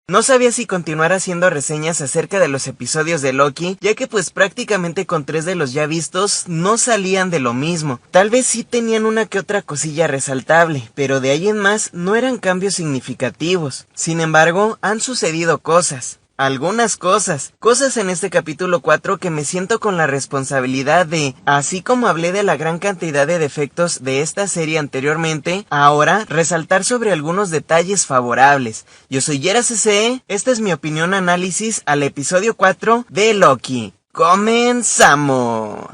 No sabía si continuar haciendo reseñas acerca de los episodios de Loki, ya que pues prácticamente con 3 de los ya vistos no salían de lo mismo. Tal vez sí tenían una que otra cosilla resaltable, pero de ahí en más no eran cambios significativos. Sin embargo, han sucedido cosas. Algunas cosas en este capítulo 4 que me siento con la responsabilidad de, así como hablé de la gran cantidad de defectos de esta serie anteriormente, ahora resaltar sobre algunos detalles favorables. Yo soy Yera CC, esta es mi opinión análisis al episodio 4 de Loki. ¡Comenzamos!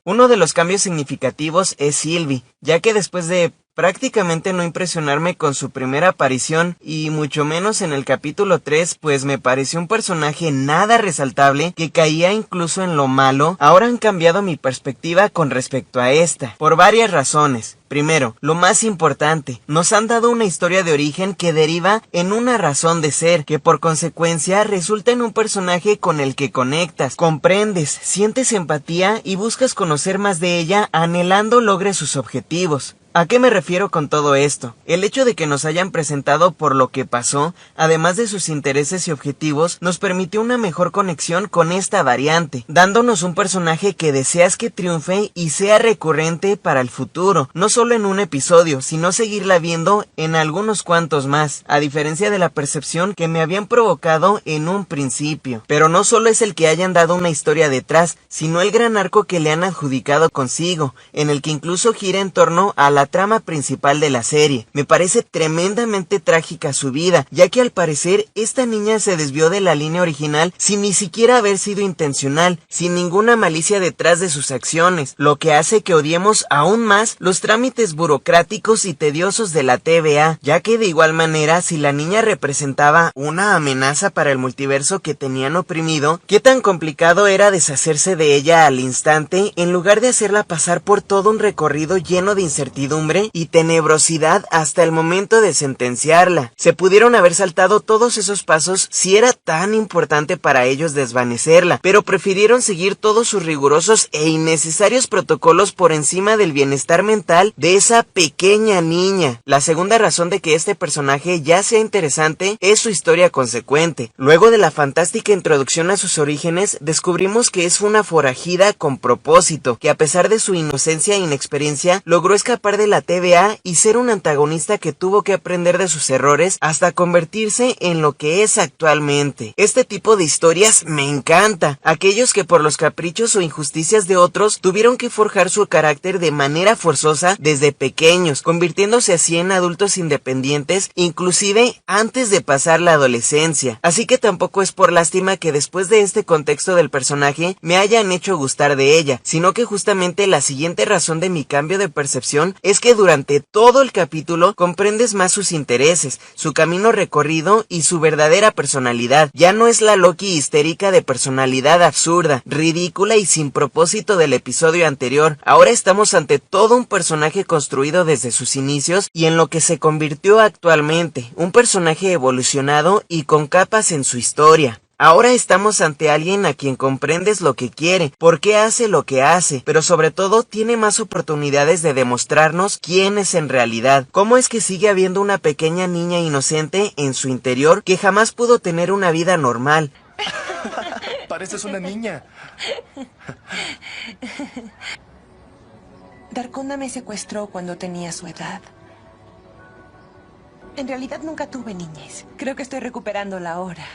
Uno de los cambios significativos es Sylvie, ya que después de prácticamente no impresionarme con su primera aparición, y mucho menos en el capítulo 3, pues me pareció un personaje nada resaltable, que caía incluso en lo malo, ahora han cambiado mi perspectiva con respecto a esta, por varias razones. Primero, lo más importante, nos han dado una historia de origen que deriva en una razón de ser, que por consecuencia resulta en un personaje con el que conectas, comprendes, sientes empatía y buscas conocer más de ella anhelando logre sus objetivos. ¿A qué me refiero con todo esto? El hecho de que nos hayan presentado por lo que pasó, además de sus intereses y objetivos, nos permitió una mejor conexión con esta variante, dándonos un personaje que deseas que triunfe y sea recurrente para el futuro, no solo en un episodio, sino seguirla viendo en algunos cuantos más, a diferencia de la percepción que me habían provocado en un principio. Pero no solo es el que hayan dado una historia detrás, sino el gran arco que le han adjudicado consigo, en el que incluso gira en torno a la trama principal de la serie. Me parece tremendamente trágica su vida, ya que al parecer esta niña se desvió de la línea original sin ni siquiera haber sido intencional, sin ninguna malicia detrás de sus acciones, lo que hace que odiemos aún más los trámites burocráticos y tediosos de la TVA, ya que de igual manera si la niña representaba una amenaza para el multiverso que tenían oprimido, qué tan complicado era deshacerse de ella al instante en lugar de hacerla pasar por todo un recorrido lleno de incertidumbre y tenebrosidad hasta el momento de sentenciarla. Se pudieron haber saltado todos esos pasos si era tan importante para ellos desvanecerla, pero prefirieron seguir todos sus rigurosos e innecesarios protocolos por encima del bienestar mental de esa pequeña niña. La segunda razón de que este personaje ya sea interesante es su historia consecuente. Luego de la fantástica introducción a sus orígenes, descubrimos que es una forajida con propósito, que a pesar de su inocencia e inexperiencia, logró escapar de la TVA y ser un antagonista que tuvo que aprender de sus errores hasta convertirse en lo que es actualmente. Este tipo de historias me encanta, aquellos que por los caprichos o injusticias de otros tuvieron que forjar su carácter de manera forzosa desde pequeños, convirtiéndose así en adultos independientes, inclusive antes de pasar la adolescencia. Así que tampoco es por lástima que después de este contexto del personaje me hayan hecho gustar de ella, sino que justamente la siguiente razón de mi cambio de percepción es que durante todo el capítulo comprendes más sus intereses, su camino recorrido y su verdadera personalidad. Ya no es la Loki histérica de personalidad absurda, ridícula y sin propósito del episodio anterior. Ahora estamos ante todo un personaje construido desde sus inicios y en lo que se convirtió actualmente, un personaje evolucionado y con capas en su historia. Ahora estamos ante alguien a quien comprendes lo que quiere, por qué hace lo que hace, pero sobre todo tiene más oportunidades de demostrarnos quién es en realidad. Cómo es que sigue habiendo una pequeña niña inocente en su interior que jamás pudo tener una vida normal. Pareces una niña. Darkonda me secuestró cuando tenía su edad. En realidad nunca tuve niñez. Creo que estoy recuperándola ahora.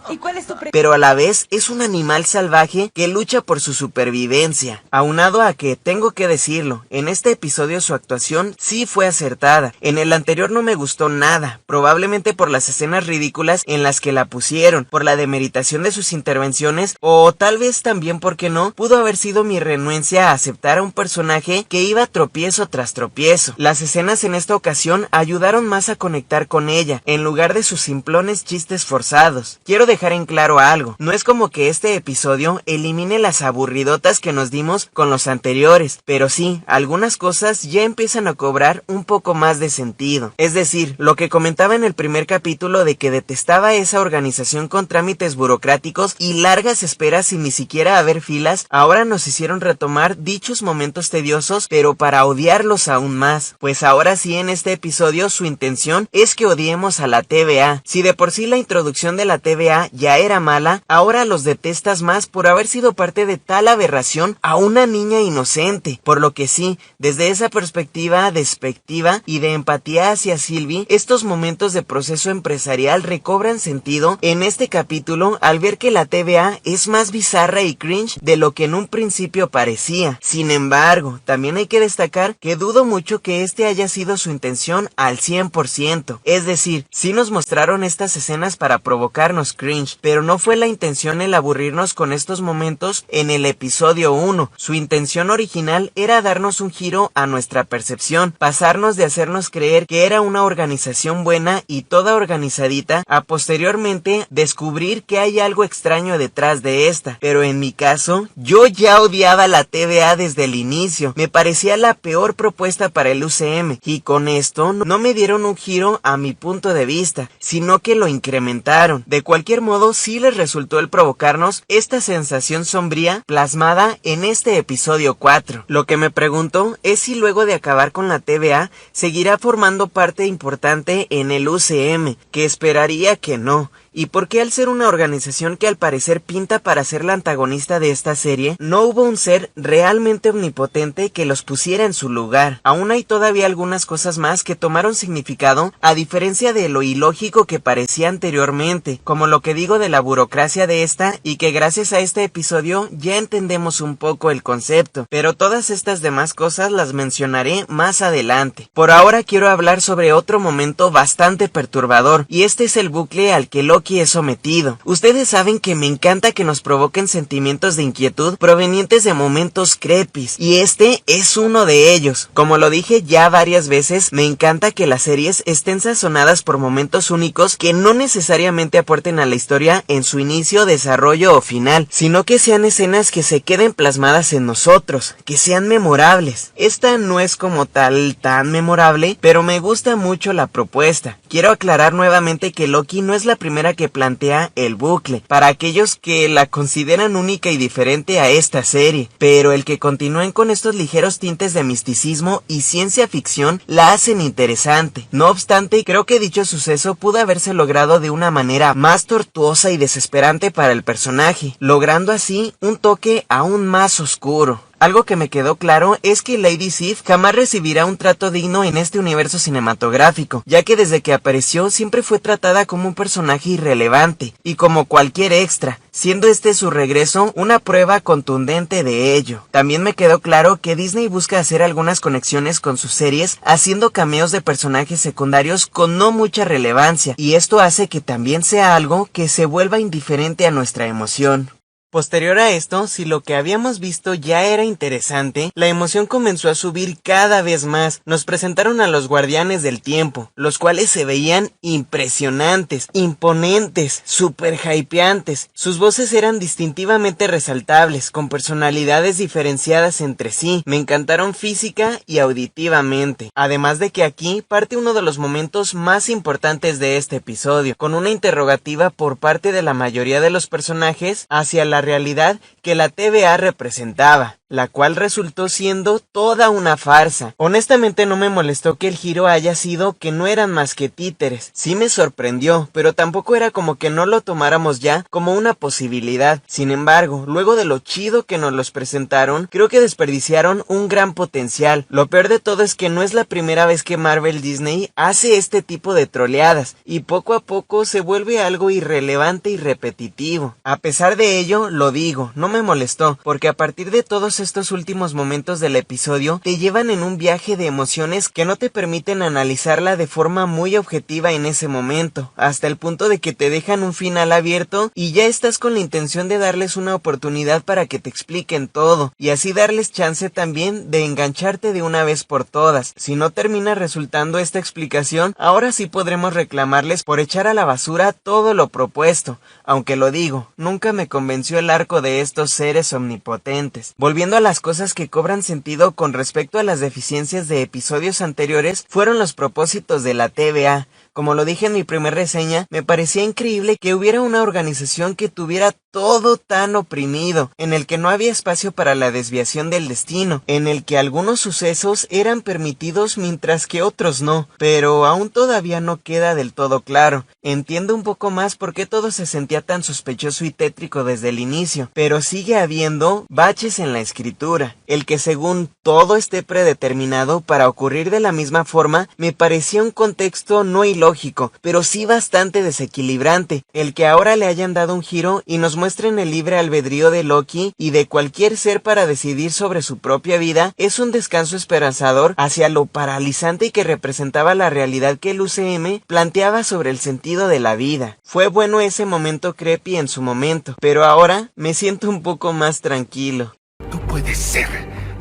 ¿Y cuál es tu Pero a la vez es un animal salvaje que lucha por su supervivencia. Aunado a que, tengo que decirlo, en este episodio su actuación sí fue acertada. En el anterior no me gustó nada, probablemente por las escenas ridículas en las que la pusieron, por la demeritación de sus intervenciones, o tal vez también, porque no, pudo haber sido mi renuencia a aceptar a un personaje que iba tropiezo tras tropiezo. Las escenas en esta ocasión ayudaron más a conectar con ella, en lugar de sus simplones ocasiones chistes forzados. Quiero dejar en claro algo, no es como que este episodio elimine las aburridotas que nos dimos con los anteriores, pero sí, algunas cosas ya empiezan a cobrar un poco más de sentido. Es decir, lo que comentaba en el primer capítulo de que detestaba esa organización con trámites burocráticos y largas esperas sin ni siquiera haber filas, ahora nos hicieron retomar dichos momentos tediosos, pero para odiarlos aún más, pues ahora sí en este episodio su intención es que odiemos a la TVA. Si de por sí la introducción de la TVA ya era mala, ahora los detestas más por haber sido parte de tal aberración a una niña inocente, por lo que sí, desde esa perspectiva despectiva y de empatía hacia Sylvie, estos momentos de proceso empresarial recobran sentido en este capítulo al ver que la TVA es más bizarra y cringe de lo que en un principio parecía. Sin embargo, también hay que destacar que dudo mucho que este haya sido su intención al 100%, es decir, sí nos mostraron estas escenas para provocarnos cringe, pero no fue la intención el aburrirnos con estos momentos en el episodio 1, su intención original era darnos un giro a nuestra percepción, pasarnos de hacernos creer que era una organización buena y toda organizadita, a posteriormente descubrir que hay algo extraño detrás de esta, pero en mi caso, yo ya odiaba la TVA desde el inicio, me parecía la peor propuesta para el UCM, y con esto no me dieron un giro a mi punto de vista, sino que lo incrementaron. De cualquier modo, sí les resultó el provocarnos esta sensación sombría plasmada en este episodio 4. Lo que me pregunto es si luego de acabar con la TVA, seguirá formando parte importante en el UCM, que esperaría que no. ¿Y por qué al ser una organización que al parecer pinta para ser la antagonista de esta serie, no hubo un ser realmente omnipotente que los pusiera en su lugar? Aún hay todavía algunas cosas más que tomaron significado a diferencia de lo ilógico que parecía anteriormente, como lo que digo de la burocracia de esta y que gracias a este episodio ya entendemos un poco el concepto, pero todas estas demás cosas las mencionaré más adelante. Por ahora quiero hablar sobre otro momento bastante perturbador, y este es el bucle al que Loki es sometido. Ustedes saben que me encanta que nos provoquen sentimientos de inquietud provenientes de momentos crepis, y este es uno de ellos. Como lo dije ya varias veces, me encanta que las series estén sazonadas por momentos únicos que no necesariamente aporten a la historia en su inicio, desarrollo o final, sino que sean escenas que se queden plasmadas en nosotros, que sean memorables. Esta no es como tal tan memorable, pero me gusta mucho la propuesta. Quiero aclarar nuevamente que Loki no es la primera que plantea el bucle, para aquellos que la consideran única y diferente a esta serie, pero el que continúen con estos ligeros tintes de misticismo y ciencia ficción la hacen interesante. No obstante, creo que dicho suceso pudo haberse logrado de una manera más tortuosa y desesperante para el personaje, logrando así un toque aún más oscuro. Algo que me quedó claro es que Lady Sif jamás recibirá un trato digno en este universo cinematográfico, ya que desde que apareció siempre fue tratada como un personaje irrelevante, y como cualquier extra, siendo este su regreso una prueba contundente de ello. También me quedó claro que Disney busca hacer algunas conexiones con sus series, haciendo cameos de personajes secundarios con no mucha relevancia, y esto hace que también sea algo que se vuelva indiferente a nuestra emoción. Posterior a esto, si lo que habíamos visto ya era interesante, la emoción comenzó a subir cada vez más. Nos presentaron a los Guardianes del Tiempo, los cuales se veían impresionantes, imponentes, super hypeantes. Sus voces eran distintivamente resaltables, con personalidades diferenciadas entre sí. Me encantaron física y auditivamente. Además de que aquí parte uno de los momentos más importantes de este episodio, con una interrogativa por parte de la mayoría de los personajes hacia la realidad que la TVA representaba, la cual resultó siendo toda una farsa. Honestamente no me molestó que el giro haya sido que no eran más que títeres. Sí me sorprendió, pero tampoco era como que no lo tomáramos ya como una posibilidad. Sin embargo, luego de lo chido que nos los presentaron, creo que desperdiciaron un gran potencial. Lo peor de todo es que no es la primera vez que Marvel Disney hace este tipo de troleadas, y poco a poco se vuelve algo irrelevante y repetitivo. A pesar de ello, lo digo, no me molestó, porque a partir de todos todos estos últimos momentos del episodio te llevan en un viaje de emociones que no te permiten analizarla de forma muy objetiva en ese momento, hasta el punto de que te dejan un final abierto y ya estás con la intención de darles una oportunidad para que te expliquen todo, y así darles chance también de engancharte de una vez por todas. Si no termina resultando esta explicación, ahora sí podremos reclamarles por echar a la basura todo lo propuesto, aunque lo digo, nunca me convenció el arco de estos seres omnipotentes. Volviendo a las cosas que cobran sentido con respecto a las deficiencias de episodios anteriores, fueron los propósitos de la TVA. Como lo dije en mi primer reseña, me parecía increíble que hubiera una organización que tuviera todo tan oprimido, en el que no había espacio para la desviación del destino, en el que algunos sucesos eran permitidos mientras que otros no, pero aún todavía no queda del todo claro. Entiendo un poco más por qué todo se sentía tan sospechoso y tétrico desde el inicio, pero sigue habiendo baches en la escritura. El que según todo esté predeterminado para ocurrir de la misma forma, me parecía un contexto no ilógico, pero sí bastante desequilibrante. El que ahora le hayan dado un giro y nos muestren el libre albedrío de Loki y de cualquier ser para decidir sobre su propia vida es un descanso esperanzador hacia lo paralizante que representaba la realidad que el UCM planteaba sobre el sentido de la vida. Fue bueno ese momento creepy en su momento, pero ahora me siento un poco más tranquilo. Tú puedes ser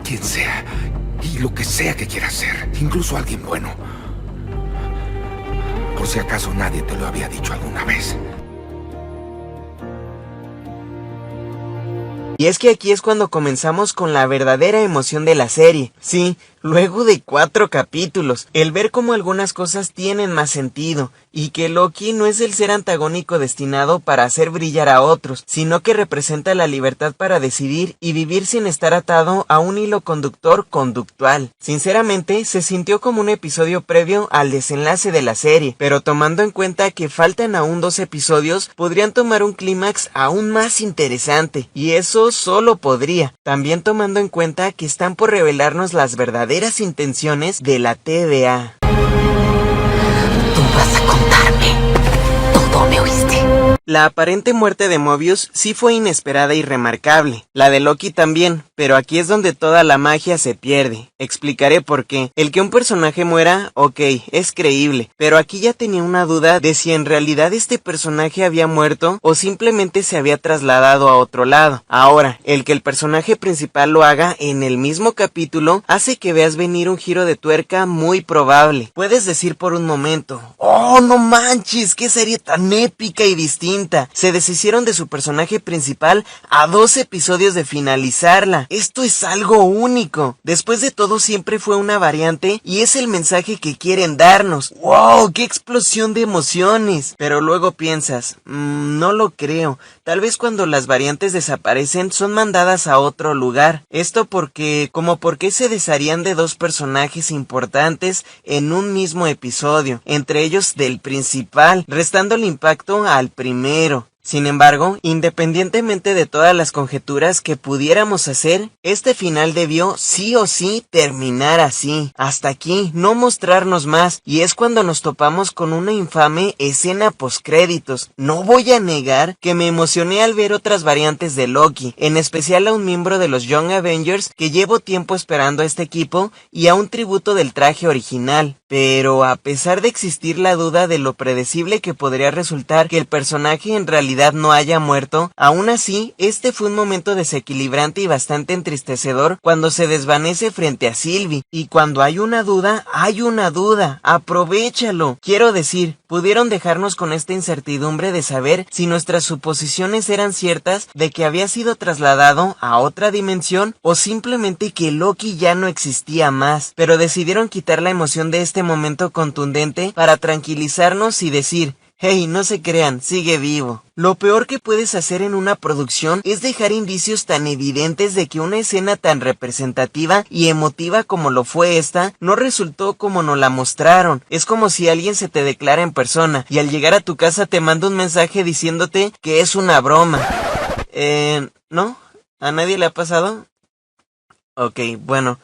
quien sea y lo que sea que quieras ser, incluso alguien bueno. Por si acaso nadie te lo había dicho alguna vez. Y es que aquí es cuando comenzamos con la verdadera emoción de la serie. Sí, luego de 4 capítulos, el ver cómo algunas cosas tienen más sentido, y que Loki no es el ser antagónico destinado para hacer brillar a otros, sino que representa la libertad para decidir y vivir sin estar atado a un hilo conductor conductual. Sinceramente, se sintió como un episodio previo al desenlace de la serie, pero tomando en cuenta que faltan aún 2 episodios, podrían tomar un clímax aún más interesante, y eso solo podría, también tomando en cuenta que están por revelarnos las verdaderas intenciones de la TVA. Tú vas a contarme todo, ¿me oíste? La aparente muerte de Mobius sí fue inesperada y remarcable, la de Loki también, pero aquí es donde toda la magia se pierde. Explicaré por qué. El que un personaje muera, ok, es creíble, pero aquí ya tenía una duda de si en realidad este personaje había muerto o simplemente se había trasladado a otro lado. Ahora, el que el personaje principal lo haga en el mismo capítulo hace que veas venir un giro de tuerca muy probable. Puedes decir por un momento, ¡oh, no manches! ¡Qué serie tan épica y distinta! Se deshicieron de su personaje principal a 2 episodios de finalizarla. Esto es algo único. Después de todo siempre fue una variante y es el mensaje que quieren darnos. ¡Wow! ¡Qué explosión de emociones! Pero luego piensas, no lo creo. Tal vez cuando las variantes desaparecen son mandadas a otro lugar. Esto porque, ¿por qué se desharían de 2 personajes importantes en un mismo episodio? Entre ellos del principal, restando el impacto al primero. Sin embargo, independientemente de todas las conjeturas que pudiéramos hacer, este final debió sí o sí terminar así. Hasta aquí, no mostrarnos más, y es cuando nos topamos con una infame escena postcréditos. No voy a negar que me emocioné al ver otras variantes de Loki, en especial a un miembro de los Young Avengers que llevo tiempo esperando a este equipo y a un tributo del traje original. Pero a pesar de existir la duda de lo predecible que podría resultar que el personaje en realidad no haya muerto, aún así, este fue un momento desequilibrante y bastante entristecedor cuando se desvanece frente a Sylvie. Y cuando hay una duda, aprovéchalo. Quiero decir, pudieron dejarnos con esta incertidumbre de saber si nuestras suposiciones eran ciertas de que había sido trasladado a otra dimensión o simplemente que Loki ya no existía más, pero decidieron quitar la emoción de este momento contundente para tranquilizarnos y decir, hey, no se crean, sigue vivo. Lo peor que puedes hacer en una producción es dejar indicios tan evidentes de que una escena tan representativa y emotiva como lo fue esta, no resultó como nos la mostraron. Es como si alguien se te declara en persona y al llegar a tu casa te manda un mensaje diciéndote que es una broma. ¿No? ¿A nadie le ha pasado? Ok, bueno.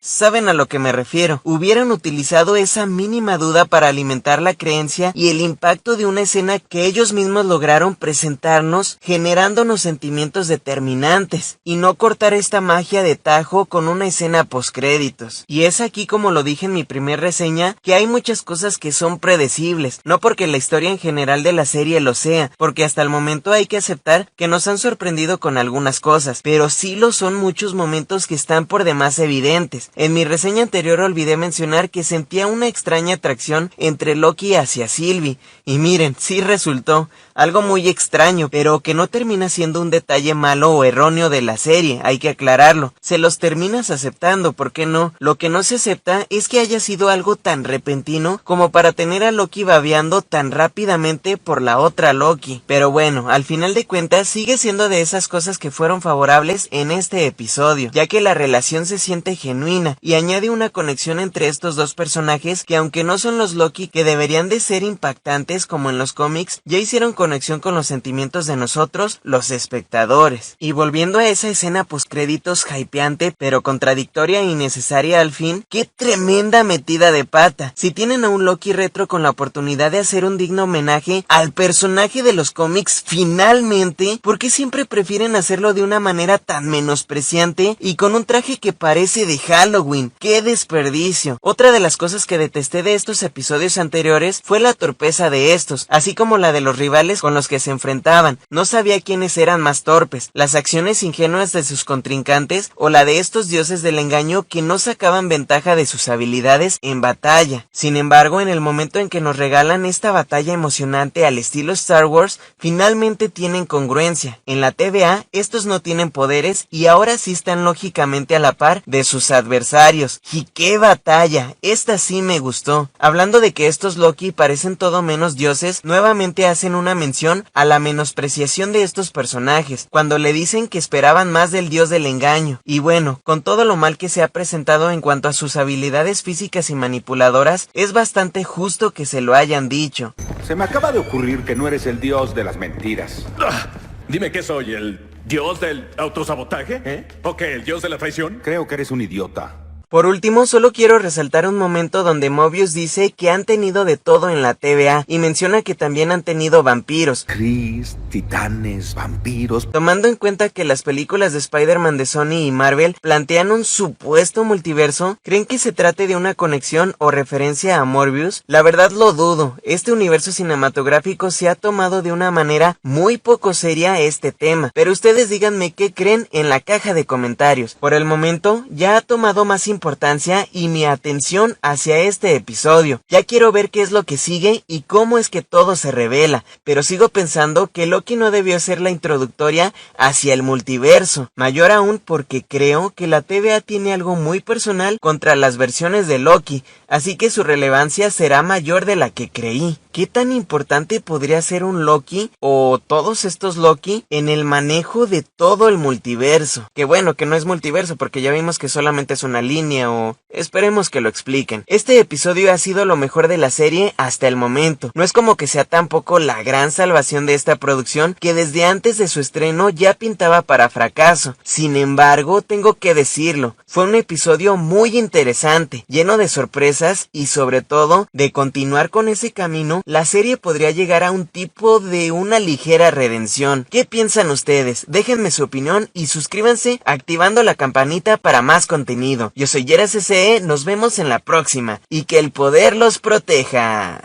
Saben a lo que me refiero. Hubieran utilizado esa mínima duda para alimentar la creencia y el impacto de una escena que ellos mismos lograron presentarnos, generándonos sentimientos determinantes, y no cortar esta magia de tajo con una escena postcréditos. Y es aquí, como lo dije en mi primer reseña, que hay muchas cosas que son predecibles, no porque la historia en general de la serie lo sea, porque hasta el momento hay que aceptar que nos han sorprendido con algunas cosas, pero sí lo son muchos momentos que están por demás evidentes. En mi reseña anterior olvidé mencionar que sentía una extraña atracción entre Loki hacia Sylvie, y miren, sí resultó algo muy extraño, pero que no termina siendo un detalle malo o erróneo de la serie, hay que aclararlo. Se los terminas aceptando, ¿por qué no? Lo que no se acepta es que haya sido algo tan repentino como para tener a Loki babeando tan rápidamente por la otra Loki. Pero bueno, al final de cuentas sigue siendo de esas cosas que fueron favorables en este episodio, ya que la relación se siente genuina y añade una conexión entre estos dos personajes que, aunque no son los Loki que deberían de ser impactantes como en los cómics, ya hicieron conexión con los sentimientos de nosotros, los espectadores. Y volviendo a esa escena postcréditos hypeante pero contradictoria e innecesaria al fin, ¡qué tremenda metida de pata! Si tienen a un Loki retro con la oportunidad de hacer un digno homenaje al personaje de los cómics finalmente, ¿por qué siempre prefieren hacerlo de una manera tan menospreciante y con un traje que parece de Halloween? ¡Qué desperdicio! Otra de las cosas que detesté de estos episodios anteriores fue la torpeza de estos, así como la de los rivales con los que se enfrentaban. No sabía quiénes eran más torpes, las acciones ingenuas de sus contrincantes o la de estos dioses del engaño que no sacaban ventaja de sus habilidades en batalla. Sin embargo, en el momento en que nos regalan esta batalla emocionante al estilo Star Wars, finalmente tienen congruencia. En la TVA, estos no tienen poderes y ahora sí están lógicamente a la par de sus adversarios. ¡Y qué batalla! Esta sí me gustó. Hablando de que estos Loki parecen todo menos dioses, nuevamente hacen una mención a la menospreciación de estos personajes, cuando le dicen que esperaban más del dios del engaño. Y bueno, con todo lo mal que se ha presentado en cuanto a sus habilidades físicas y manipuladoras, es bastante justo que se lo hayan dicho. Se me acaba de ocurrir que no eres el dios de las mentiras. Dime qué soy, ¿el dios del autosabotaje? ¿O qué, el dios de la traición? Creo que eres un idiota. Por último, solo quiero resaltar un momento donde Mobius dice que han tenido de todo en la TVA y menciona que también han tenido vampiros. Kree, titanes, vampiros. Tomando en cuenta que las películas de Spider-Man de Sony y Marvel plantean un supuesto multiverso, ¿creen que se trate de una conexión o referencia a Morbius? La verdad lo dudo. Este universo cinematográfico se ha tomado de una manera muy poco seria este tema, pero ustedes díganme qué creen en la caja de comentarios. Por el momento, ya ha tomado más importancia y mi atención hacia este episodio. Ya quiero ver qué es lo que sigue y cómo es que todo se revela, pero sigo pensando que Loki no debió ser la introductoria hacia el multiverso, mayor aún porque creo que la TVA tiene algo muy personal contra las versiones de Loki, así que su relevancia será mayor de la que creí. ¿Qué tan importante podría ser un Loki o todos estos Loki en el manejo de todo el multiverso? Que bueno, que no es multiverso porque ya vimos que solamente es una línea o esperemos que lo expliquen. Este episodio ha sido lo mejor de la serie hasta el momento. No es como que sea tampoco la gran salvación de esta producción que desde antes de su estreno ya pintaba para fracaso. Sin embargo, tengo que decirlo, fue un episodio muy interesante, lleno de sorpresas y sobre todo de continuar con ese camino. La serie podría llegar a un tipo de una ligera redención. ¿Qué piensan ustedes? Déjenme su opinión y suscríbanse activando la campanita para más contenido. Yo soy Yeras SE, nos vemos en la próxima y que el poder los proteja.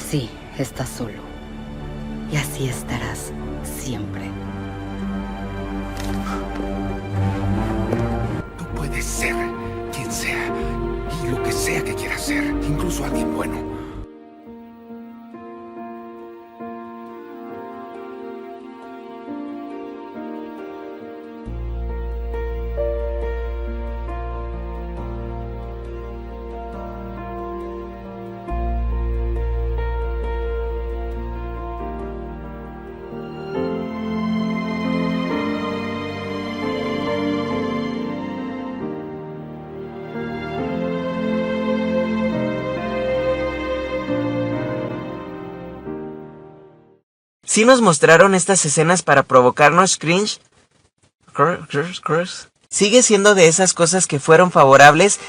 Sí, estás solo. Y así estarás siempre. Tú puedes ser quien sea y lo que sea que quieras ser, incluso alguien bueno. sí nos mostraron estas escenas para provocarnos cringe. Sigue siendo de esas cosas que fueron favorables.